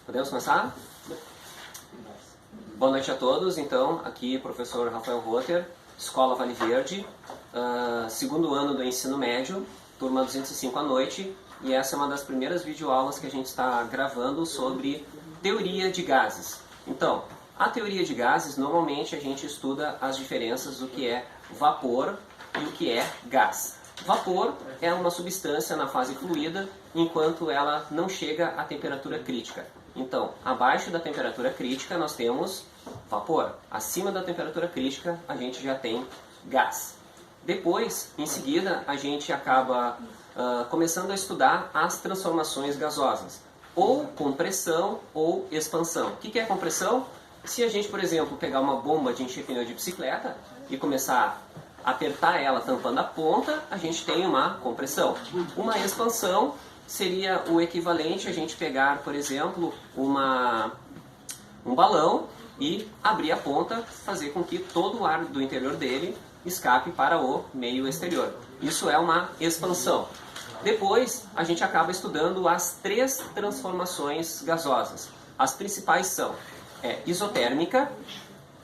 Podemos começar? Boa noite a todos. Então, aqui professor Rafael Rotter, Escola Vale Verde, segundo ano do ensino médio, turma 205 à noite, e essa é uma das primeiras videoaulas que a gente está gravando sobre teoria de gases. Então, a teoria de gases, normalmente a gente estuda as diferenças do que é vapor e o que é gás. Vapor é uma substância na fase fluida, enquanto ela não chega à temperatura crítica. Então, abaixo da temperatura crítica nós temos vapor. Acima da temperatura crítica a gente já tem gás. Depois, em seguida, a gente acaba começando a estudar as transformações gasosas. Ou compressão ou expansão. O que é compressão? Se a gente, por exemplo, pegar uma bomba de encher pneu de bicicleta e começar a apertar ela tampando a ponta, a gente tem uma compressão. Uma expansão seria o equivalente a gente pegar, por exemplo, um balão e abrir a ponta, fazer com que todo o ar do interior dele escape para o meio exterior. Isso é uma expansão. Depois, a gente acaba estudando as três transformações gasosas. As principais são isotérmica,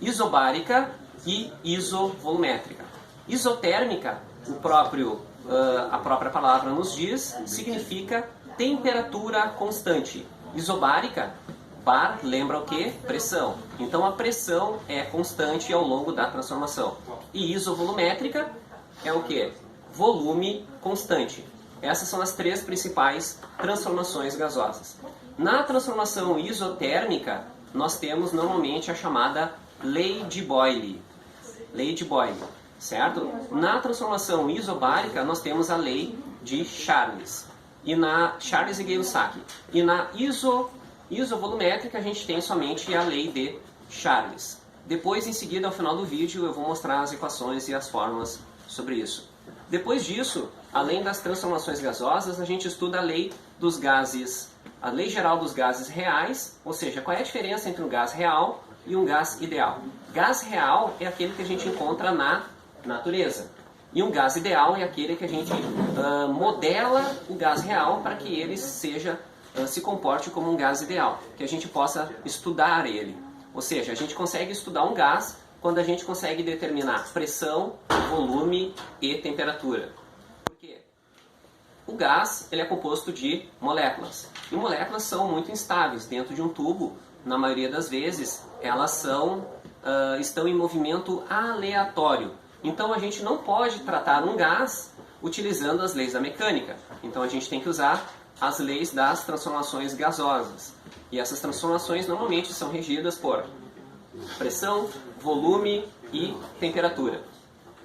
isobárica e isovolumétrica. Isotérmica, a própria palavra nos diz, significa temperatura constante. Isobárica, bar lembra o que? Pressão. Então a pressão é constante ao longo da transformação. E isovolumétrica é o que? Volume constante. Essas são as três principais transformações gasosas. Na transformação isotérmica, nós temos normalmente a chamada lei de Boyle. Lei de Boyle, certo? Na transformação isobárica, nós temos a lei de Charles. Charles e Gay-Lussac. E na isovolumétrica, a gente tem somente a lei de Charles. Depois, em seguida, ao final do vídeo, eu vou mostrar as equações e as fórmulas sobre isso. Depois disso, além das transformações gasosas, a gente estuda a lei dos gases, a lei geral dos gases reais, ou seja, qual é a diferença entre um gás real e um gás ideal. Gás real é aquele que a gente encontra na natureza. E um gás ideal é aquele que a gente modela o gás real para que ele se comporte como um gás ideal, que a gente possa estudar ele. Ou seja, a gente consegue estudar um gás quando a gente consegue determinar pressão, volume e temperatura. Por quê? O gás ele é composto de moléculas. E moléculas são muito instáveis. Dentro de um tubo, na maioria das vezes, elas estão em movimento aleatório. Então a gente não pode tratar um gás utilizando as leis da mecânica. Então a gente tem que usar as leis das transformações gasosas. E essas transformações normalmente são regidas por pressão, volume e temperatura.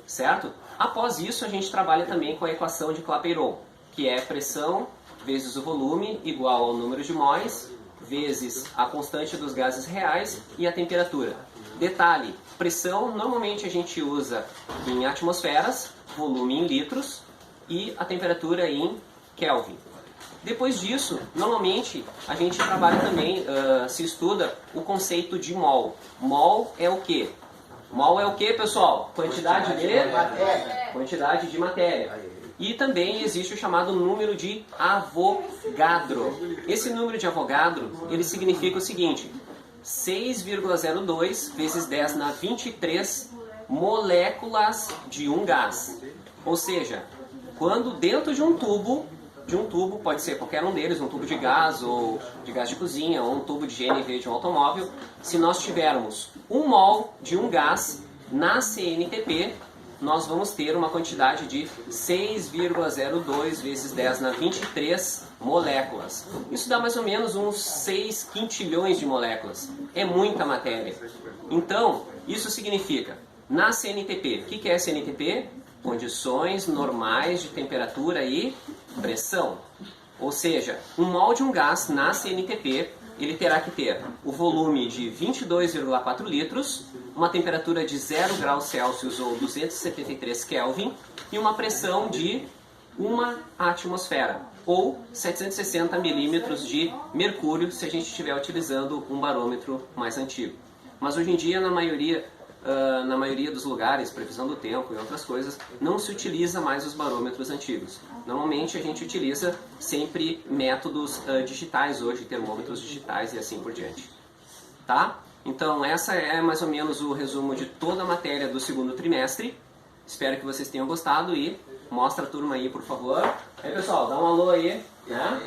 Certo? Após isso, a gente trabalha também com a equação de Clapeyron, que é pressão vezes o volume igual ao número de mols vezes a constante dos gases reais e a temperatura. Detalhe, pressão normalmente a gente usa em atmosferas, volume em litros e a temperatura em Kelvin. Depois disso, normalmente a gente trabalha também, se estuda o conceito de mol. Mol é o quê? Mol é o quê, pessoal? Quantidade de matéria. Quantidade de matéria. E também existe o chamado número de Avogadro. Esse número de Avogadro, ele significa o seguinte: 6,02 vezes 10 na 23 moléculas de um gás. Ou seja, quando dentro de um tubo, pode ser qualquer um deles, um tubo de gás ou de gás de cozinha ou um tubo de GNV de um automóvel, se nós tivermos 1 mol de um gás na CNTP, nós vamos ter uma quantidade de 6,02 vezes 10 na 23 moléculas. Isso dá mais ou menos uns 6 quintilhões de moléculas. É muita matéria. Então, isso significa, na CNTP, o que é CNTP? Condições normais de temperatura e pressão. Ou seja, 1 mol de um gás na CNTP, ele terá que ter o volume de 22,4 litros, uma temperatura de 0 graus Celsius ou 273 Kelvin e uma pressão de 1 atmosfera ou 760 milímetros de mercúrio se a gente estiver utilizando um barômetro mais antigo. Mas hoje em dia, na maioria na maioria dos lugares, previsão do tempo e outras coisas, não se utiliza mais os barômetros antigos. Normalmente a gente utiliza sempre métodos digitais hoje, termômetros digitais e assim por diante. Tá? Então essa é mais ou menos o resumo de toda a matéria do segundo trimestre. Espero que vocês tenham gostado e mostra a turma aí, por favor. Aí pessoal, dá um alô aí. Né?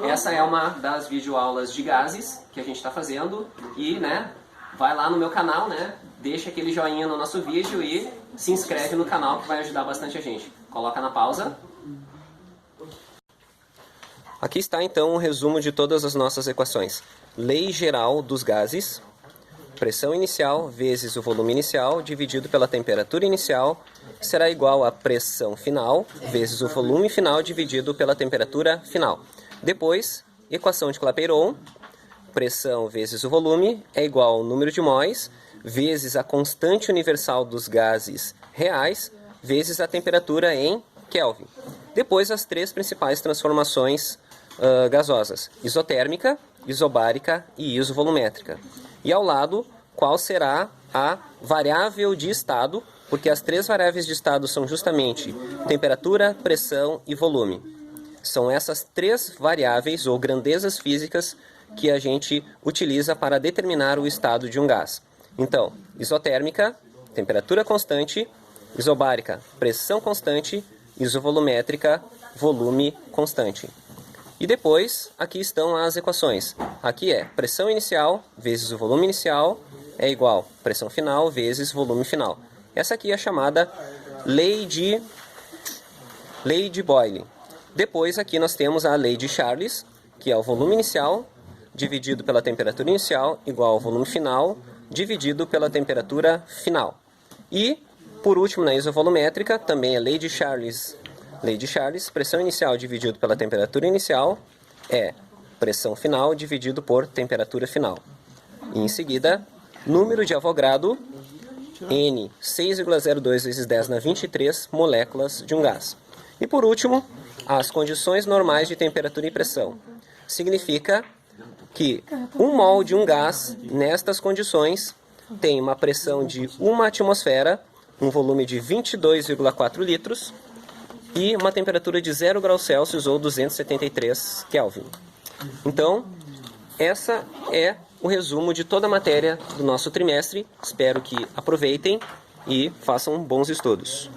Tá? Essa é uma das videoaulas de gases que a gente está fazendo e, né, vai lá no meu canal, né, deixa aquele joinha no nosso vídeo e se inscreve no canal que vai ajudar bastante a gente. Coloca na pausa. Aqui está então o resumo de todas as nossas equações. Lei geral dos gases, pressão inicial vezes o volume inicial dividido pela temperatura inicial será igual a pressão final vezes o volume final dividido pela temperatura final. Depois, equação de Clapeyron, pressão vezes o volume é igual ao número de móis vezes a constante universal dos gases reais vezes a temperatura em Kelvin. Depois, as três principais transformações gasosas: isotérmica, isobárica e isovolumétrica. E ao lado, qual será a variável de estado, porque as três variáveis de estado são justamente temperatura, pressão e volume. São essas três variáveis ou grandezas físicas que a gente utiliza para determinar o estado de um gás. Então, isotérmica, temperatura constante; isobárica, pressão constante; isovolumétrica, volume constante. E depois, aqui estão as equações. Aqui é pressão inicial vezes o volume inicial é igual a pressão final vezes volume final. Essa aqui é a chamada lei de Boyle. Depois aqui nós temos a lei de Charles, que é o volume inicial dividido pela temperatura inicial igual ao volume final dividido pela temperatura final. E, por último, na isovolumétrica, também a lei de Charles, pressão inicial dividido pela temperatura inicial é pressão final dividido por temperatura final. E em seguida, número de Avogadro, N, 6,02 vezes 10 na 23 moléculas de um gás. E por último, as condições normais de temperatura e pressão. Significa que 1 mol de um gás, nestas condições, tem uma pressão de 1 atmosfera, um volume de 22,4 litros e uma temperatura de 0 graus Celsius ou 273 Kelvin. Então, essa é o resumo de toda a matéria do nosso trimestre. Espero que aproveitem e façam bons estudos.